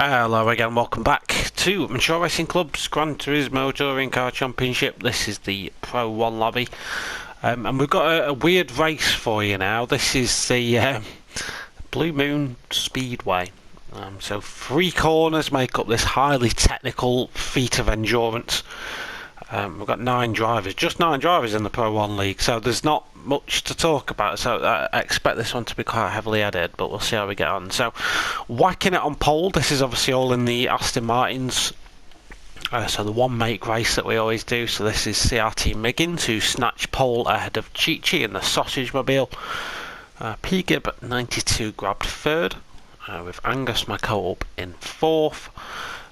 Hello again, welcome back to Mature Racing Club's Gran Turismo Touring Car Championship. This is the Pro 1 lobby, and we've got a weird race for you now. This is the Blue Moon Speedway. So 3 corners make up this highly technical feat of endurance. We've got 9 drivers, just 9 drivers in the Pro 1 League, so there's not much to talk about, so I expect this one to be quite heavily edited, but we'll see how we get on. So, whacking it on pole, this is obviously all in the Aston Martins, so the one make race that we always do. So this is CRT Miggins, who snatched pole ahead of Chichi in the Sausage Mobile. P-Gib at 92 grabbed 3rd, with Angus McCope in 4th.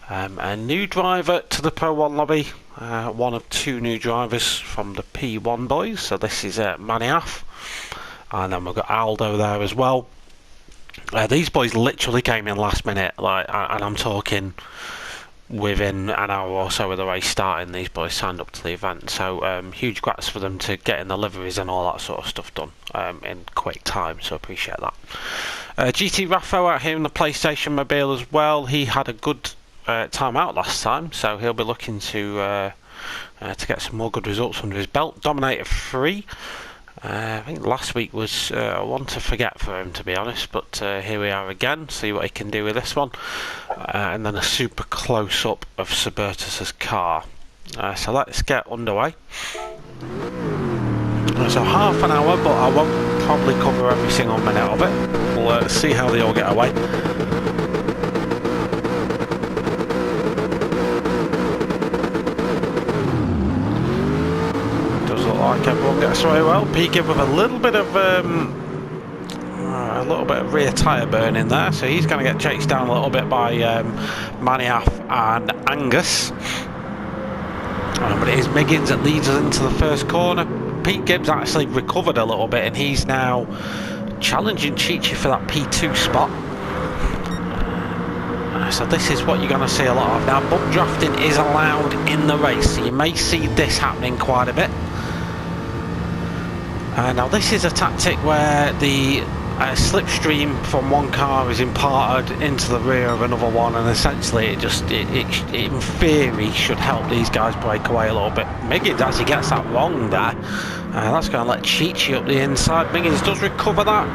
A new driver to the Pro 1 lobby, one of 2 new drivers from the P1 boys, so this is Maniaf, and then we've got Aldo there as well. These boys literally came in last minute, and I'm talking within an hour or so of the race starting, these boys signed up to the event, so huge grats for them to getting the liveries and all that sort of stuff done in quick time, so appreciate that. GT Raffo out here in the PlayStation Mobile as well. He had a good time out last time, so he'll be looking to get some more good results under his belt. Dominator 3. I think last week was one to forget for him, to be honest, but here we are again. See what he can do with this one, and then a super close up of Subertus's car. So let's get underway. So half an hour, but I won't probably cover every single minute of it. We'll see how they all get away. Like everyone gets away well. P-Gib with a little bit of rear tyre burn in there, so he's going to get chased down a little bit by Maniaf and Angus. But it is Miggins that leads us into the first corner. P-Gib's actually recovered a little bit, and he's now challenging Chichi for that P2 spot. So this is what you're going to see a lot of. Now, bump drafting is allowed in the race, so you may see this happening quite a bit. Now this is a tactic where the slipstream from one car is imparted into the rear of another one, and essentially it in theory should help these guys break away a little bit. Miggins actually gets that wrong there. That's going to let Chichi up the inside. Miggins does recover that,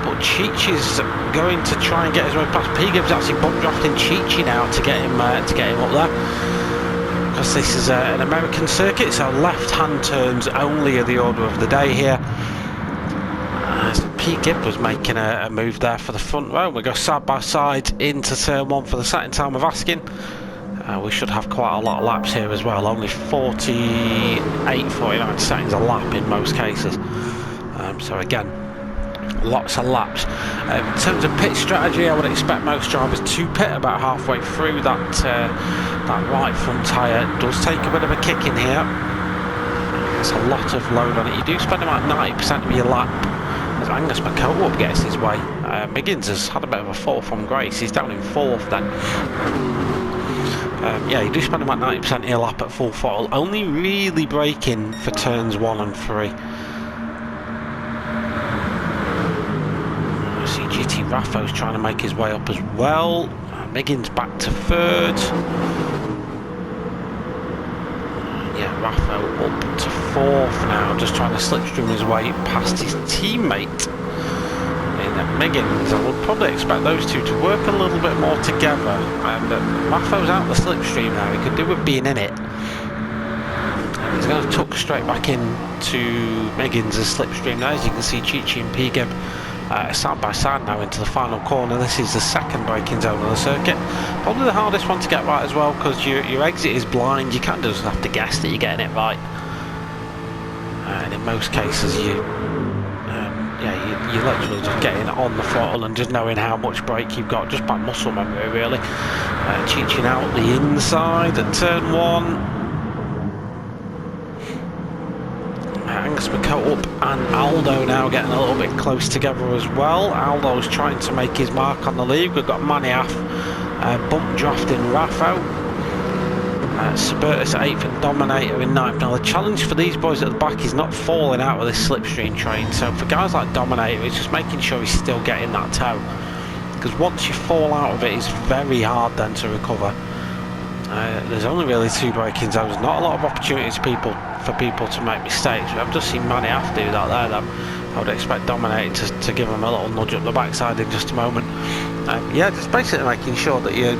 but Chichi's going to try and get his way past. P-Gib's actually bump drafting Chichi now to get him up there. Because this is an American circuit, so left-hand turns only are the order of the day here. So P-Gib was making a move there for the front row. We go side by side into turn 1 for the second time of asking. We should have quite a lot of laps here as well, only 48, 49 seconds a lap in most cases. So again, lots of laps. In terms of pit strategy, I would expect most drivers to pit about halfway through. That right front tyre does take a bit of a kick in here. There's a lot of load on it. You do spend about 90% of your lap as Angus McCope gets his way. Miggins has had a bit of a fall from grace. He's down in 4th then. Yeah, you do spend about 90% of your lap at full throttle, only really braking for turns 1 and 3. GT Raffo's trying to make his way up as well. Miggins back to 3rd. Yeah, Raffo up to 4th now, just trying to slipstream his way past his teammate in Miggins. I would probably expect those two to work a little bit more together. And Raffo's out the slipstream now. He could do with being in it. He's going to tuck straight back into Miggins' slipstream now. As you can see, Chichi and P-Gib side by side now into the final corner. This is the second braking zone on the circuit. Probably the hardest one to get right as well, because your exit is blind. You kind of just have to guess that you're getting it right. And in most cases, you're literally just getting on the throttle and just knowing how much brake you've got, just by muscle memory, really. Chichi out the inside at turn 1. Angus McCope and Aldo now getting a little bit close together as well. Aldo's trying to make his mark on the lead. We've got Maniaf bump drafting Raffo. Subertus 8th and Dominator in 9th. Now the challenge for these boys at the back is not falling out of this slipstream train. So for guys like Dominator, it's just making sure he's still getting that toe. because once you fall out of it, it's very hard then to recover. There's only really 2 braking zones, not a lot of opportunities for people to make mistakes. I've just seen Manny Aff do that there though. I would expect Dominator to give him a little nudge up the backside in just a moment. Yeah, just basically making sure that you're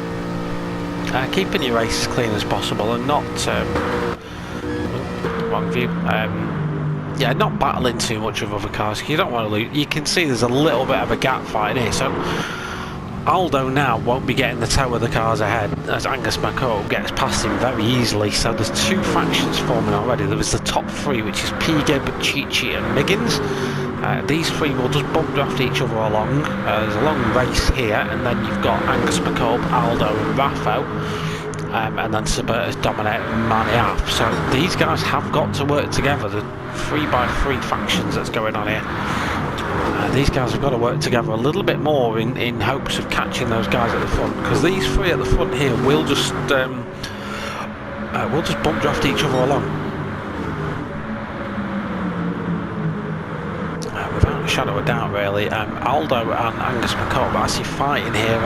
keeping your race as clean as possible and not wrong view. Yeah, not battling too much with other cars. You don't want to lose. You can see there's a little bit of a gap fight here, so Aldo now won't be getting the toe of the cars ahead as Angus McCall gets past him very easily. So there's 2 factions forming already. There was the top 3, which is P-Gib, Chichi and Miggins. These 3 will just bump draft each other along. There's a long race here, and then you've got Angus McCall, Aldo and Raffo. And then Suburtus, Dominator and Manny Aff. So these guys have got to work together. The 3x3 factions that's going on here. These guys have got to work together a little bit more in hopes of catching those guys at the front, because these 3 at the front here will just bump draft each other along. Without a shadow of doubt, really. Aldo and Angus McCall are actually fighting here,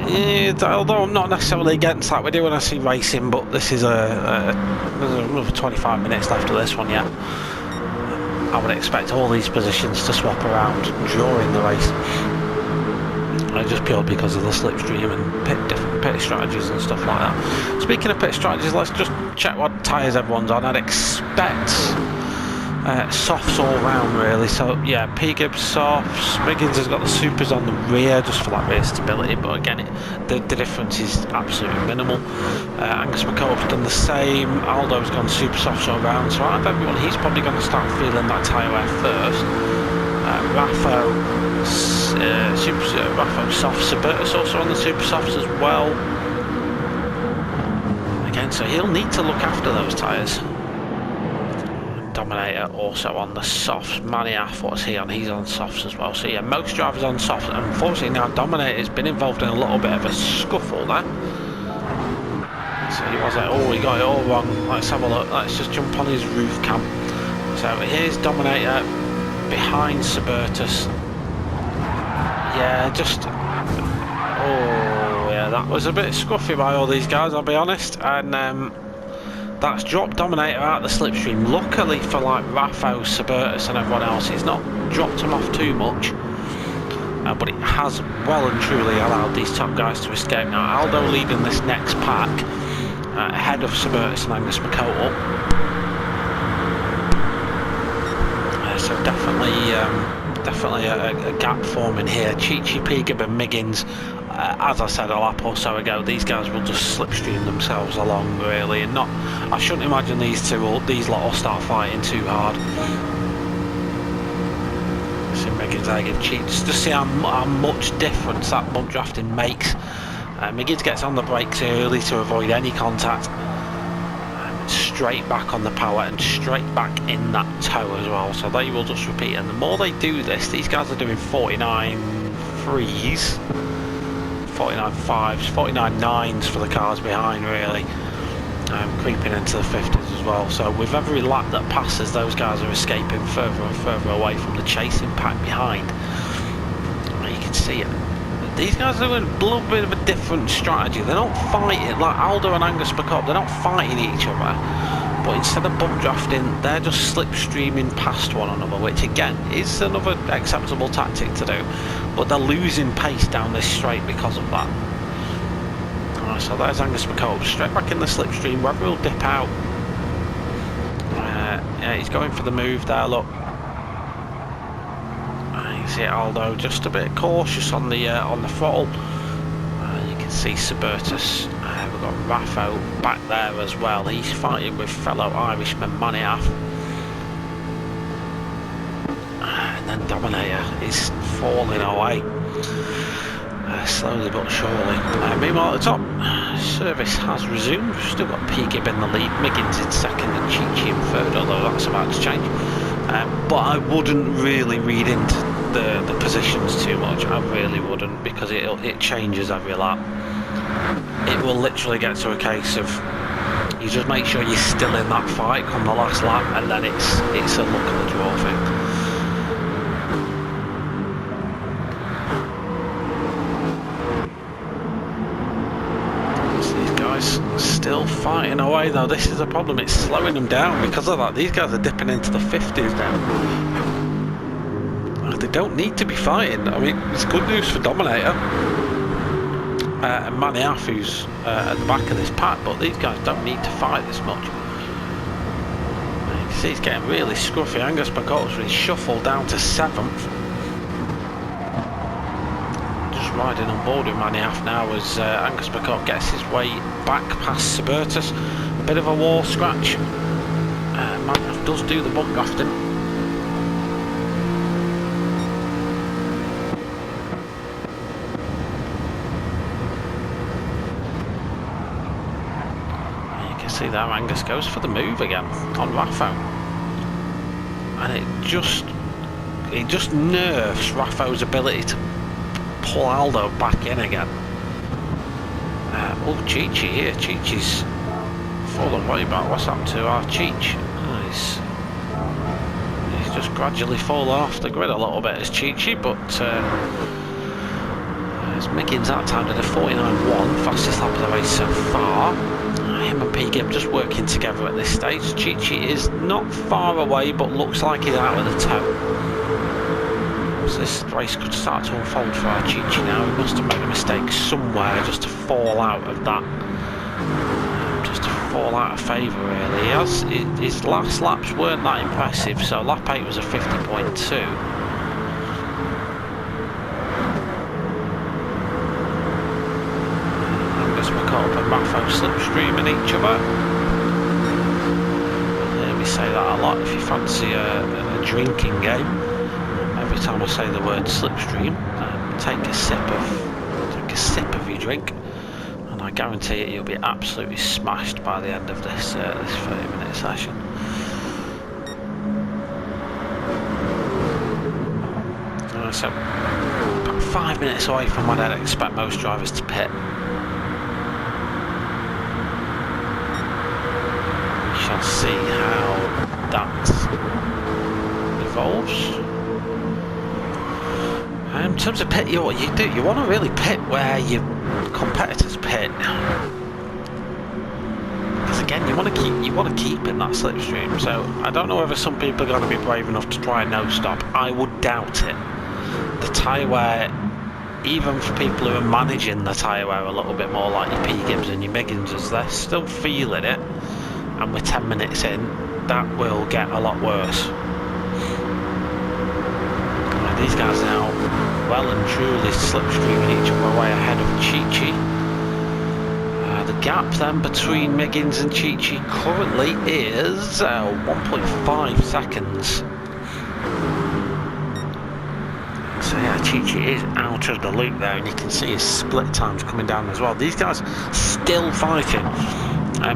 and although I'm not necessarily against that, we do want to see racing, but this is there's another 25 minutes left of this one yet. I would expect all these positions to swap around during the race, just purely because of the slipstream and different pit strategies and stuff like that. Speaking of pit strategies, let's just check what tyres everyone's on. I'd expect softs all round really, so yeah, P-Gib softs, Miggins has got the supers on the rear just for that rear stability, but again the difference is absolutely minimal. Angus McCall's done the same, Aldo's gone super softs all round, so out of everyone he's probably going to start feeling that tyre wear first. Raffo softs, Suburtus also on the super softs as well. Again, so he'll need to look after those tyres. Dominator also on the softs. Manny Aff, what's he on? He's on softs as well. So yeah, most drivers on softs. Unfortunately now Dominator's been involved in a little bit of a scuffle there. So he was like, oh, he got it all wrong. Let's have a look. Let's just jump on his roof cam. So here's Dominator behind Suburtus. Yeah, just... oh, yeah, that was a bit scruffy by all these guys, I'll be honest. And that's dropped Dominator out of the slipstream. Luckily for like Raffo, Suburtus and everyone else, it's not dropped him off too much. But it has well and truly allowed these top guys to escape. Now Aldo leading this next pack, ahead of Suburtus and Angus McCall. So definitely a gap forming here. Chichi, P-Gib and Miggins, as I said a lap or so ago, these guys will just slipstream themselves along really, and not, I shouldn't imagine these lot will start fighting too hard. See Miggins there give Chichi, just to see how much difference that bump drafting makes. Miggins gets on the brakes early to avoid any contact. Straight back on the power and straight back in that toe as well, so they will just repeat, and the more they do this, these guys are doing 49 3s, 49 5s, 49 9s for the cars behind really, creeping into the 50s as well. So with every lap that passes, those guys are escaping further and further away from the chasing pack behind. You can see it. These guys are doing a little bit of a different strategy. They're not fighting, like Aldo and Angus McCall, they're not fighting each other. But instead of bump drafting, they're just slipstreaming past one another, which again is another acceptable tactic to do. But they're losing pace down this straight because of that. So there's Angus McCall, straight back in the slipstream. Whether he'll dip out. Yeah, he's going for the move there, look. You see Aldo just a bit cautious on the throttle. You can see Suburtus. We've got Raffo back there as well. He's fighting with fellow Irishman Manny Aff. And then Dominator is falling away. Slowly but surely. Meanwhile at the top, service has resumed. We've still got P-Gib in the lead, Miggins in second and Chichi in third, although that's about to change. But I wouldn't really read into the positions too much. I really wouldn't, because it changes every lap. It will literally get to a case of you just make sure you're still in that fight come the last lap, and then it's a look at the draw thing. fighting away though. This is a problem, it's slowing them down because of that. These guys are dipping into the 50s now. They don't need to be fighting. I mean, it's good news for Dominator and Maniaf, who's at the back of this pack, but these guys don't need to fight this much. You can see he's getting really scruffy. Angus McColl's really shuffled down to 7th. Just riding on board with Maniaf now as Angus McColl gets his way back past Suburtus. A bit of a wall scratch. Maniaf does do the bump drafting. See there, Angus goes for the move again on Raffo, and it just nerfs Raffo's ability to pull Aldo back in again. Oh, Chichi here. Chichi's fallen way back. What's happened to our Cheech? Oh, he's just gradually fallen off the grid a little bit as Chichi, but as Miggins that time did a 49.1, fastest lap of the race so far. Him and P. Gibb just working together at this stage. Chichi is not far away, but looks like he's out of the toe. So this race could start to unfold for our Chichi now. He must have made a mistake somewhere just to fall out of that. Just to fall out of favour, really. His last laps weren't that impressive, so lap 8 was a 50.2. McCullough and Raffo slipstreaming each other. You'll hear me say that a lot if you fancy a drinking game. Every time I say the word slipstream, take a sip of your drink, and I guarantee it you'll be absolutely smashed by the end of this 30-minute session. So about 5 minutes away from when I'd expect most drivers to pit. Shall see how that evolves. In terms of pit, what you do, you want to really pit where your competitors pit, because again, you want to keep in that slipstream. So I don't know whether some people are going to be brave enough to try no stop. I would doubt it. The tyre wear, even for people who are managing the tyre wear a little bit more, like your P. Gibbs and your Miggins, as they're still feeling it. And we're 10 minutes in, that will get a lot worse. These guys are now well and truly slipstreaming each other way ahead of Chichi. The gap then between Miggins and Chichi currently is 1.5 seconds. So yeah, Chichi is out of the loop there, and you can see his split times coming down as well. These guys still fighting.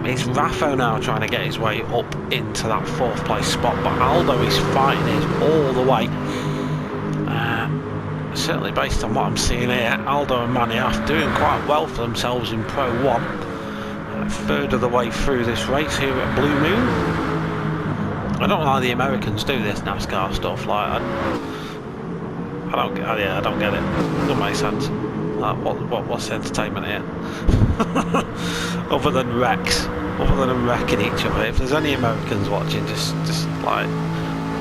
It's Raffo now trying to get his way up into that 4th place spot, but Aldo is fighting it all the way. Certainly based on what I'm seeing here, Aldo and Maniaf doing quite well for themselves in Pro 1. A third of the way through this race here at Blue Moon. I don't know how the Americans do this NASCAR stuff. Like, I don't get it. Doesn't make sense. Like, what's the entertainment here? Other than wrecks, other than them wrecking each other. If there's any Americans watching, just like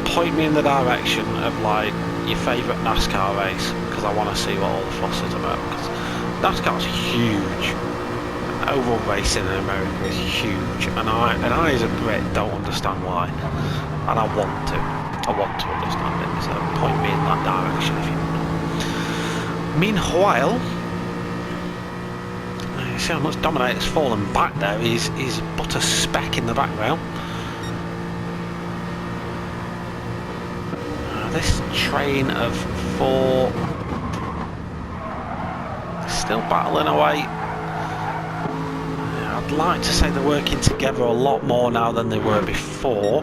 point me in the direction of like your favourite NASCAR race, because I want to see what all the fuss is about. Because NASCAR's huge. Oval racing in America is huge, and I as a Brit don't understand why, and I want to understand it. So point me in that direction if you want. Meanwhile, you see how much Dominator's fallen back there. He's but a speck in the background. This train of 4 is still battling away. I'd like to say they're working together a lot more now than they were before.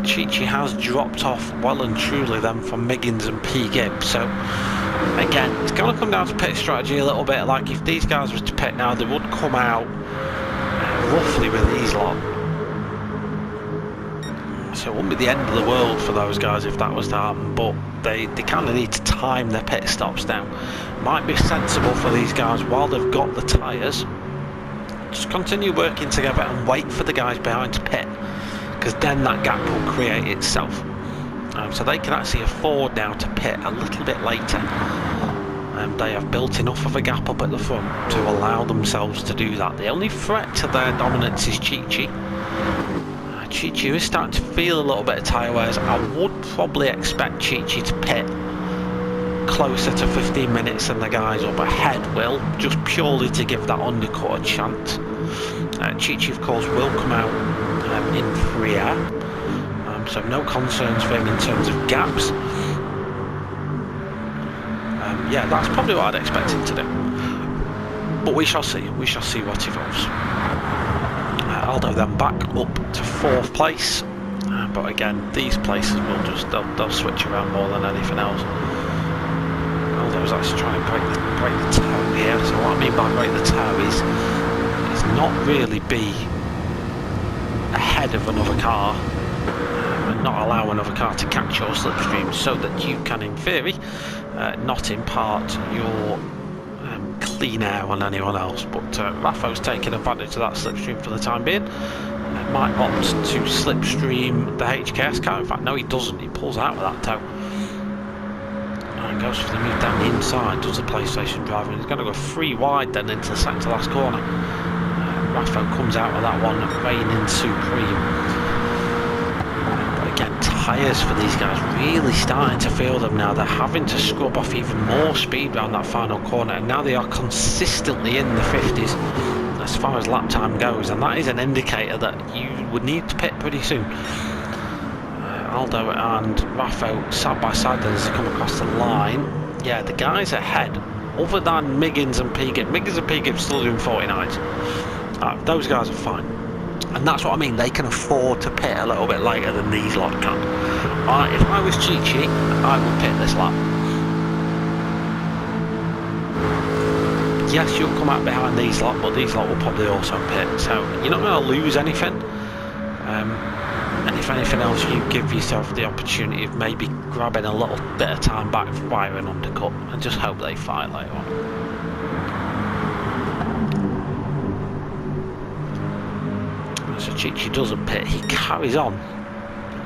Chichi has dropped off well and truly then from Miggins and P. Gibb. So again, it's going to come down to pit strategy a little bit. Like if these guys were to pit now, they would come out roughly with these lot. So it wouldn't be the end of the world for those guys if that was to happen, but they kind of need to time their pit stops now. Might be sensible for these guys while they've got the tyres just continue working together and wait for the guys behind to pit, because then that gap will create itself. So they can actually afford now to pit a little bit later. They have built enough of a gap up at the front to allow themselves to do that. The only threat to their dominance is Chi-Chi. Chi-Chi is starting to feel a little bit of tyre wears. I would probably expect Chi-Chi to pit closer to 15 minutes than the guys up ahead will, just purely to give that undercut a chance. Chi-Chi of course will come out in free air, so no concerns for him in terms of gaps. Yeah, that's probably what I'd expect him to do, but we shall see what evolves. Aldo then back up to 4th place, but again these places will just they'll switch around more than anything else. Aldo's actually trying to break the toe here. So what I mean by break the toe is not really be ahead of another car and not allow another car to catch your slipstream, so that you can in theory not impart your clean air on anyone else. But Rafo's taking advantage of that slipstream for the time being. Might opt to slipstream the HKS car. In fact, no, he doesn't. He pulls out with that toe and goes for the move down the inside. Does the PlayStation driver, and he's going to go 3 wide then into the second to last corner. Rafo comes out with that one, reigning supreme. But again, tyres for these guys really starting to feel them now. They're having to scrub off even more speed around that final corner, and now they are consistently in the 50s as far as lap time goes, and that is an indicator that you would need to pit pretty soon. Aldo and Rafo side by side as they come across the line. Yeah, the guys ahead, other than Miggins and Piggott still doing 49s. Those guys are fine, and that's what I mean. They can afford to pit a little bit later than these lot can. If I was Chi-Chi, I would pit this lap. Yes, you'll come out behind these lot, but these lot will probably also pit, so you're not going to lose anything. And if anything else, you give yourself the opportunity of maybe grabbing a little bit of time back via an undercut, and just hope they fight later on. So Chi-Chi doesn't pit, he carries on.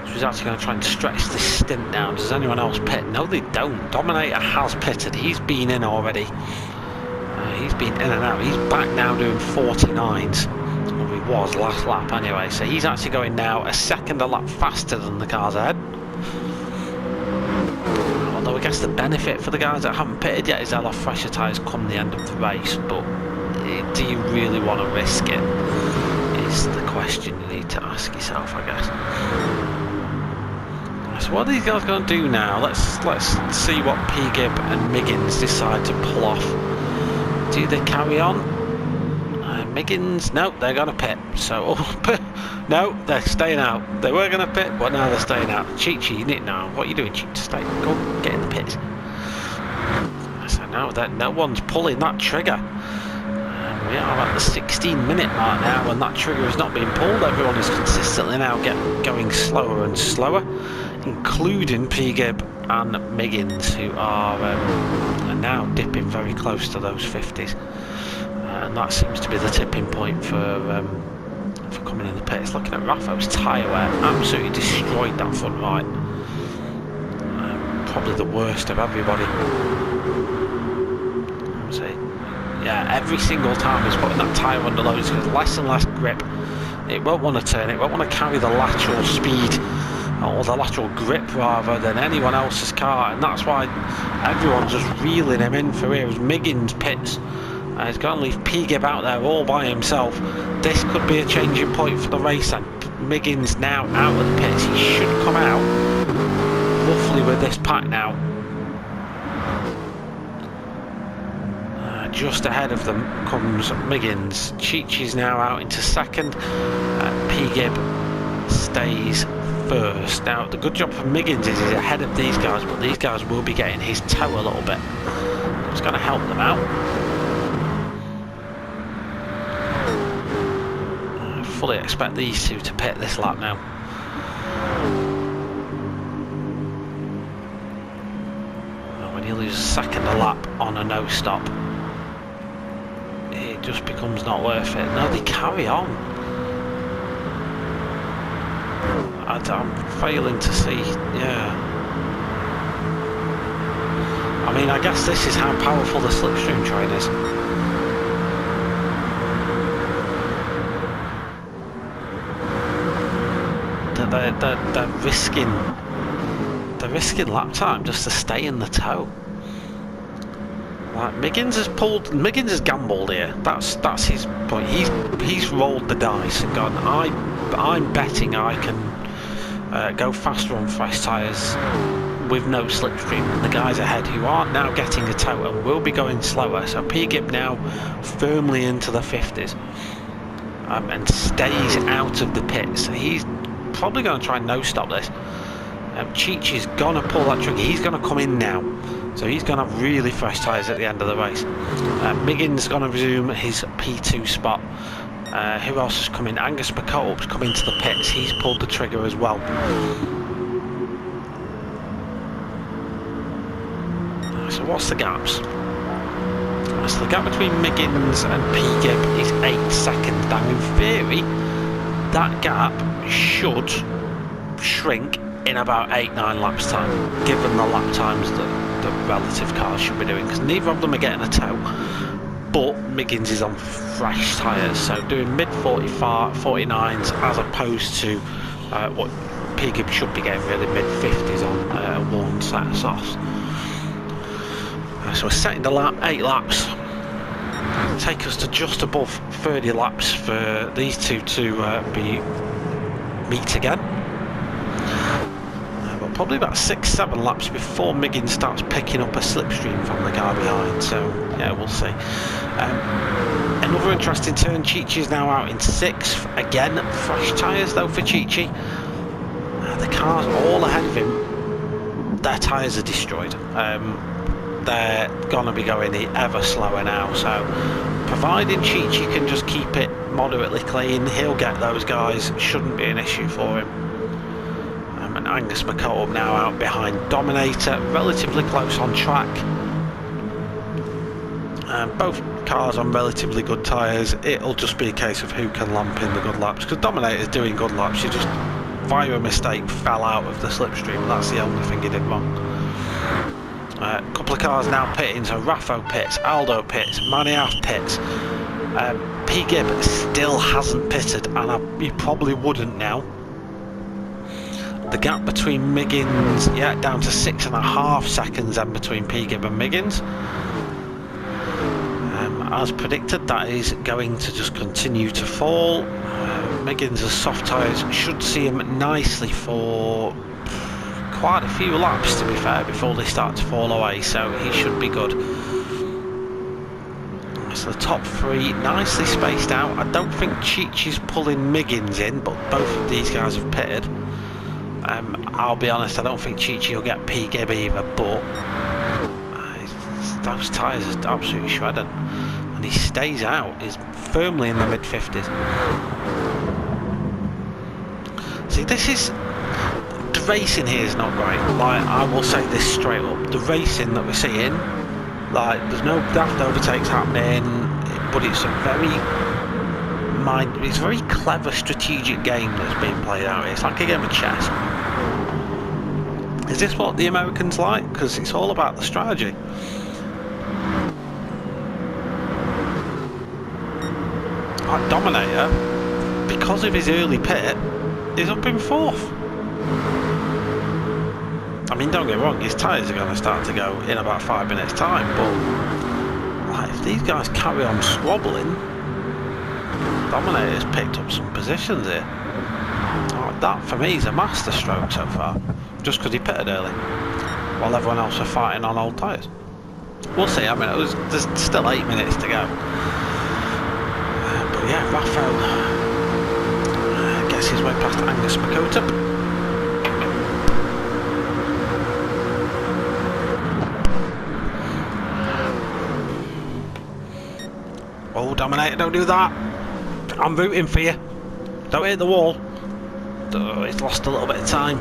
So he's actually going to try and stretch this stint down. Does anyone else pit? No, they don't. Dominator has pitted, he's been in already. He's been in and out. He's back now doing 49s. Well, he was last lap anyway, so he's actually going now a second a lap faster than the cars ahead. Although I guess the benefit for the guys that haven't pitted yet is they'll have fresher tyres come the end of the race, but do you really want to risk it, is the question you need to ask yourself, I guess. So what are these guys going to do now? Let's see what Piggott and Miggins decide to pull off. Do they carry on? Miggins, no, they're going to pit. So, no, they're staying out. They were going to pit, but now they're staying out. Chi-Chi, you need now. What are you doing, Chi-Chi? Stay. Go get in the pits. So now that no one's pulling that trigger. We are at the 16-minute mark now, and that trigger is not being pulled. Everyone is consistently now going slower and slower, including Piggott and Miggins, who are now dipping very close to those 50s, and that seems to be the tipping point for coming in the pits. Looking at Rafo's tyre wear, absolutely destroyed that front right. Probably the worst of everybody. Yeah, every single time he's putting that tyre under load, it's got less and less grip. It won't want to turn, it won't want to carry the lateral speed, or the lateral grip rather, than anyone else's car, and that's why everyone's just reeling him in for here as Miggins pits. He's going to leave Piggott out there all by himself. This could be a changing point for the race, and Miggins now out of the pits. He should come out roughly with this pack now. Just ahead of them comes Miggins. Chi-Chi's now out into second. Piggott stays first. Now the good job for Miggins is he's ahead of these guys, but these guys will be getting his toe a little bit. It's going to help them out. I fully expect these two to pit this lap now. When you lose a second a lap on a no stop, it it just becomes not worth it. No, they carry on. I'm failing to see, yeah. I mean, I guess this is how powerful the slipstream train is. They're risking lap time just to stay in the tow. Like, Miggins has gambled here. That's his point. He's rolled the dice and gone, I'm betting I can go faster on fresh tyres with no slipstream than the guys ahead who aren't now getting a tow and will be going slower. So P-Gib now firmly into the 50s and stays out of the pits. He's probably going to try and no-stop this. Cheech is going to pull that trigger. He's going to come in now. So he's going to have really fresh tyres at the end of the race. Miggins is going to resume his P2 spot. Who else has come in? Angus McCulloch's come into the pits. He's pulled the trigger as well. So what's the gaps? So the gap between Miggins and P-Gib is 8 seconds. Now in theory, that gap should shrink in about 8-9 laps time, given the lap times that the relative cars should be doing, because neither of them are getting a tow, but Miggins is on fresh tyres, so doing mid 49s as opposed to what P-Gib should be getting, really mid 50s on a worn set of softs. So we're setting the lap, 8 laps, take us to just above 30 laps for these two to meet again. Probably about 6-7 laps before Miggins starts picking up a slipstream from the guy behind, so yeah, we'll see. Another interesting turn, Chichi is now out in 6th, again fresh tyres though for Chichi. The cars all ahead of him, their tyres are destroyed. They're going to be going ever slower now, so providing Chichi can just keep it moderately clean, he'll get those guys, shouldn't be an issue for him. And Angus McCulloch now out behind Dominator, relatively close on track. Both cars on relatively good tyres. It'll just be a case of who can lamp in the good laps, because Dominator's doing good laps. He just, via a mistake, fell out of the slipstream. That's the only thing he did wrong. A couple of cars now pitting, so Raffo pits, Aldo pits, Maniaf pits. P-Gib still hasn't pitted, and he probably wouldn't now. The gap between Miggins, yeah, down to 6.5 seconds then between P-Gib and Miggins. As predicted, that is going to just continue to fall. Miggins' soft tyres should see him nicely for quite a few laps, to be fair, before they start to fall away, so he should be good. So the top 3 nicely spaced out. I don't think Cheech is pulling Miggins in, but both of these guys have pitted. I'll be honest, I don't think Chichi will get P-Gib either, but those tyres are absolutely shredded, and he stays out. He's firmly in the mid 50s. See, the racing here is not great. Like, I will say this straight up, the racing that we're seeing, like, there's no daft overtakes happening, but it's a very clever strategic game that's being played out here. It's like a game of chess. Is this what the Americans like? Because it's all about the strategy. Like Dominator, because of his early pit, is up in 4th. I mean, don't get me wrong, his tyres are going to start to go in about 5 minutes time, but like, if these guys carry on squabbling, Dominator's picked up some positions here. Oh, that for me is a master stroke so far, just because he pitted early, while everyone else are fighting on old tyres. We'll see. I mean, there's still 8 minutes to go. But yeah, Raphael gets his way past Angus McCulloch. Oh, Dominator, don't do that. I'm rooting for you. Don't hit the wall. Oh, he's lost a little bit of time.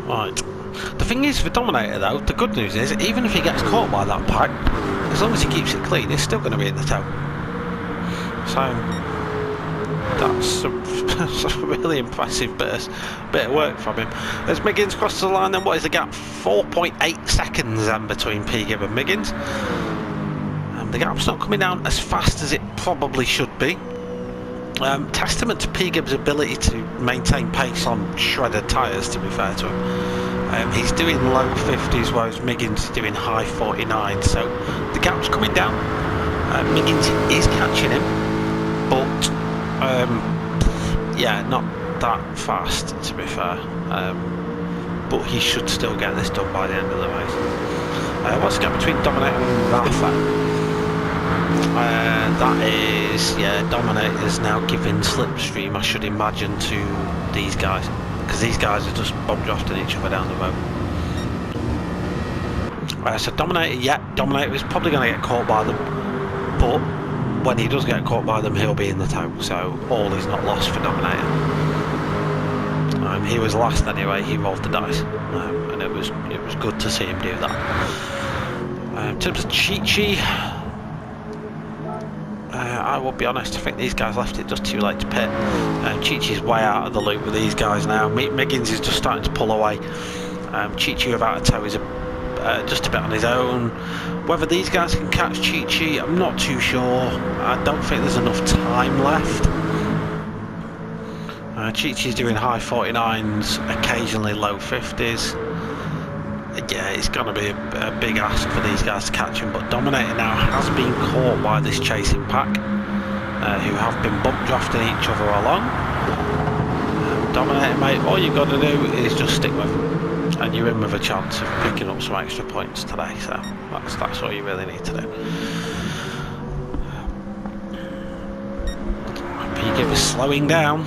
Right. The thing is, for Dominator though, the good news is, even if he gets caught by that pack, as long as he keeps it clean, he's still going to be in the tow. So that's a really impressive bit of work from him. As Miggins crosses the line, then what is the gap? 4.8 seconds then between P-Gib and Miggins. The gap's not coming down as fast as it probably should be. Testament to P-Gib's ability to maintain pace on shredded tyres, to be fair to him. He's doing low 50s, whereas Miggins is doing high 49, so the gap's coming down. Miggins is catching him, but yeah, not that fast, to be fair. But he should still get this done by the end of the race. What's the gap between Dominator and Rafa? That is, yeah, Dominator's now giving slipstream, I should imagine, to these guys, because these guys are just bomb drafting each other down the road. So Dominator, yeah, Dominator is probably going to get caught by them, but when he does get caught by them, he'll be in the tow, so all is not lost for Dominator. He was last anyway, he rolled the dice, and it was good to see him do that. In terms of Chi-Chi, I will be honest, I think these guys left it just too late to pit. Chi-Chi's way out of the loop with these guys now. Miggins is just starting to pull away. Chi-Chi without a tow is just a bit on his own. Whether these guys can catch Chi-Chi, I'm not too sure. I don't think there's enough time left. Chi-Chi's doing high 49s, occasionally low 50s. Yeah, it's going to be a big ask for these guys to catch him, but Dominator now has been caught by this chasing pack, who have been bump drafting each other along. Dominator, mate, all you've got to do is just stick with him, and you're in with a chance of picking up some extra points today, so that's all you really need to do. P-Gib is slowing down.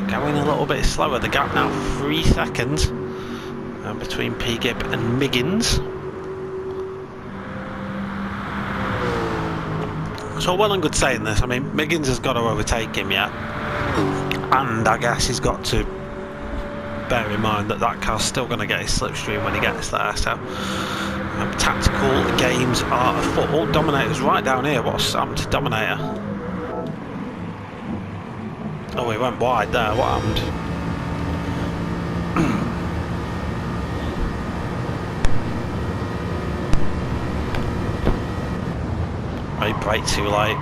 Going a little bit slower. The gap now 3 seconds between P-Gib and Miggins. So well and good saying this. I mean, Miggins has got to overtake him yet, and I guess he's got to bear in mind that that car's still going to get his slipstream when he gets there. So tactical games are afoot. Oh, Dominator's right down here. What's happened to Dominator? Oh, he went wide there, what happened? He braked too late.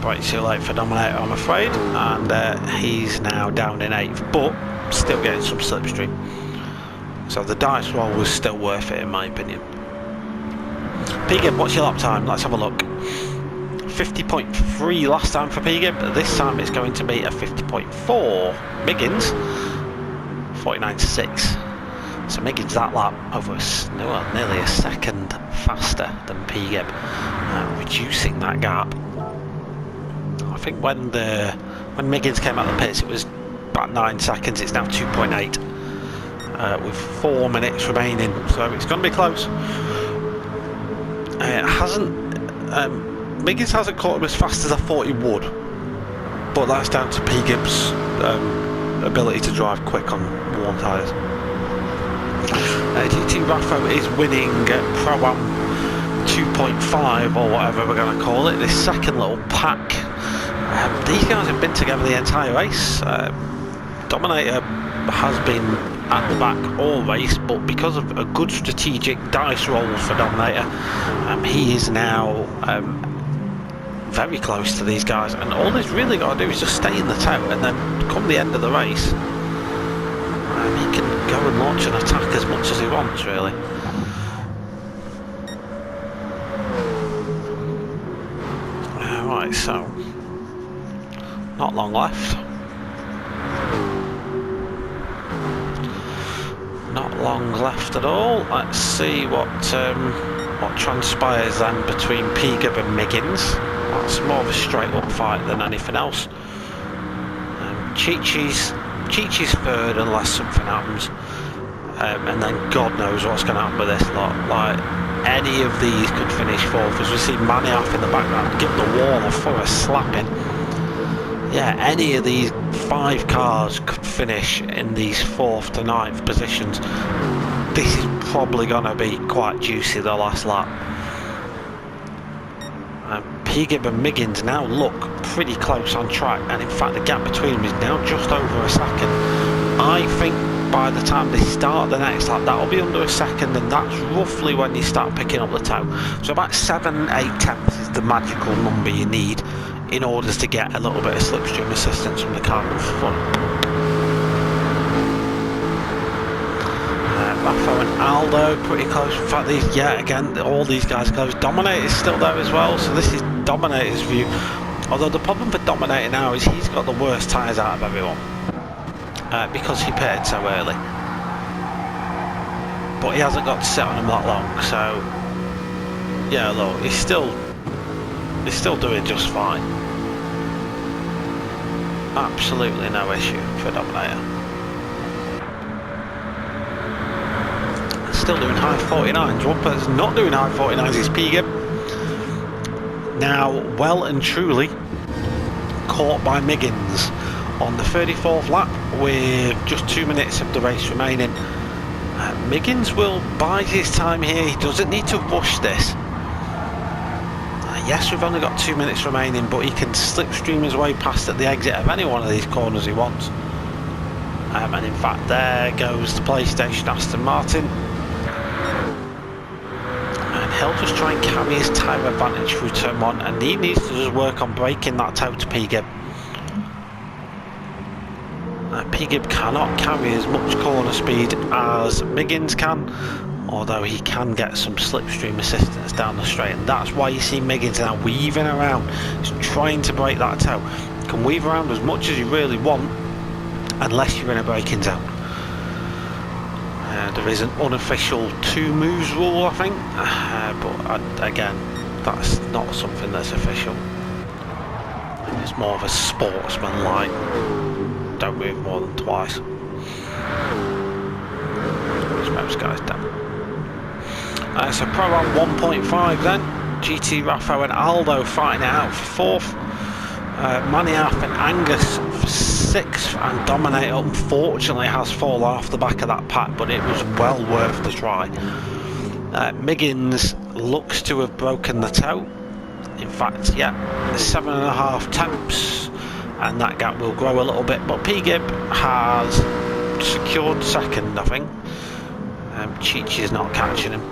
Braked too late for Dominator, I'm afraid, and he's now down in 8th, but still getting some slipstream. So the dice roll was still worth it in my opinion. P-Gib, what's your lap time? Let's have a look. 50.3 last time for P-Gib. This time it's going to be a 50.4. Miggins, 49.6. So Miggins that lap over nearly a second faster than P-Gib, reducing that gap. I think when Miggins came out of the pits it was about 9 seconds. It's now 2.8. With 4 minutes remaining, so it's going to be close. Miggins hasn't caught him as fast as I thought he would, but that's down to P-Gib's ability to drive quick on worn tyres. GT Raffo is winning Pro-Am 2.5 or whatever we're going to call it, this second little pack. These guys have been together the entire race. Dominator has been at the back all race, but because of a good strategic dice roll for Dominator, he is now very close to these guys, and all he's really got to do is just stay in the tow, and then come the end of the race, he can go and launch an attack as much as he wants, really. Right, so not long left. Not long left at all. Let's see what transpires then between P-Gib and Miggins. That's more of a straight up fight than anything else. Chi-Chi's third unless something happens, and then God knows what's going to happen with this lot. Like, any of these could finish fourth, as we see Maniaf in the background give the wall a thorough slapping. Yeah, any of these 5 cars could finish in these 4th to 9th positions. This is probably going to be quite juicy the last lap. P-Gib and Miggins now look pretty close on track, and in fact the gap between them is now just over a second. I think by the time they start the next lap that'll be under a second, and that's roughly when you start picking up the toe. So about 7-8 tenths is the magical number you need in order to get a little bit of slipstream assistance from the car in front. Raffo and Aldo pretty close. In fact, these, yeah, again, all these guys close. Dominator's still there as well, so this is Dominator's view. Although the problem for Dominator now is he's got the worst tyres out of everyone because he pitted so early. But he hasn't got to sit on them that long, so yeah, look, he's still doing just fine. Absolutely no issue for Dominator. Still doing high 49s. One person not doing high 49s is P-Gib. Now well and truly caught by Miggins on the 34th lap with just 2 minutes of the race remaining. Miggins will bide his time here. He doesn't need to rush this. Yes, we've only got 2 minutes remaining, but he can slipstream his way past at the exit of any one of these corners he wants. And in fact, there goes the PlayStation Aston Martin. He'll just try and carry his tyre advantage through turn 1, and he needs to just work on breaking that toe to P-Gib. P-Gib cannot carry as much corner speed as Miggins can, although he can get some slipstream assistance down the straight, and that's why you see Miggins now weaving around. He's trying to break that toe. You can weave around as much as you really want, unless you're in a braking zone. There is an unofficial 2 moves rule, I think, but again, that's not something that's official. It's more of a sportsman-like, don't move more than twice. Which most guys don't. So Pro on 1.5 then, GT, Raffo and Aldo fighting it out for 4th. Maniaf and Angus for 6th, and Dominator unfortunately has fallen off the back of that pack, but it was well worth the try. Miggins looks to have broken the toe. In fact, yeah, 7.5 tenths, and that gap will grow a little bit, but P-Gib has secured 2nd, I think. Cheech is not catching him.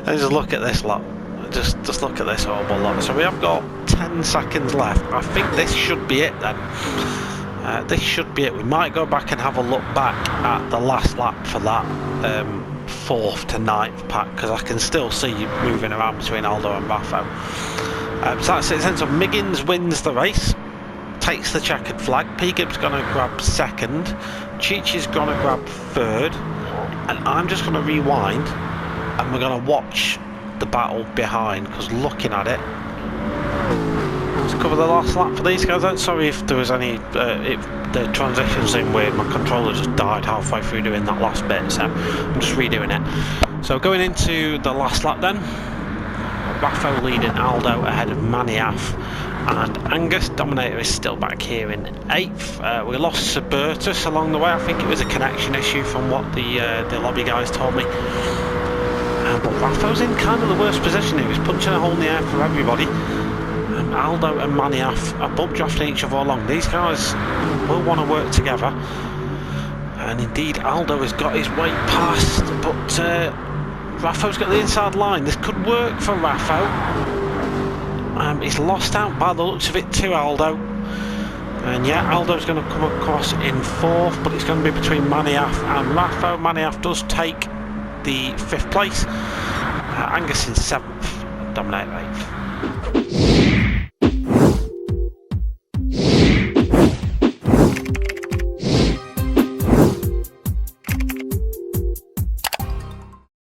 And just look at this lot. Just look at this horrible lot. So we have got 10 seconds left. I think this should be it then. This should be it. We might go back and have a look back at the last lap for that 4th to 9th pack, because I can still see you moving around between Aldo and Raffo. So that's it then. So Miggins wins the race, takes the checkered flag. P-Gib's going to grab 2nd. Cheech is going to grab 3rd. And I'm just going to rewind and we're going to watch the battle behind, because looking at it, let's cover the last lap for these guys. I'm sorry if there was any if the transition seemed weird. My controller just died halfway through doing that last bit, so I'm just redoing it. So going into the last lap then, Raffo leading Aldo ahead of Maniaf and Angus. Dominator is still back here in 8th. We lost Suburtus along the way. I think it was a connection issue from what the lobby guys told me. But Raffo's in kind of the worst position here. He's punching a hole in the air for everybody. Aldo and Maniaf are bump drafting each other along. These guys will want to work together. And indeed, Aldo has got his way past, but Raffo's got the inside line. This could work for Raffo. He's lost out by the looks of it to Aldo. And yeah, Aldo's going to come across in 4th, but it's going to be between Maniaf and Raffo. Maniaf does take the 5th place. Angus in 7th, Dominator 8th.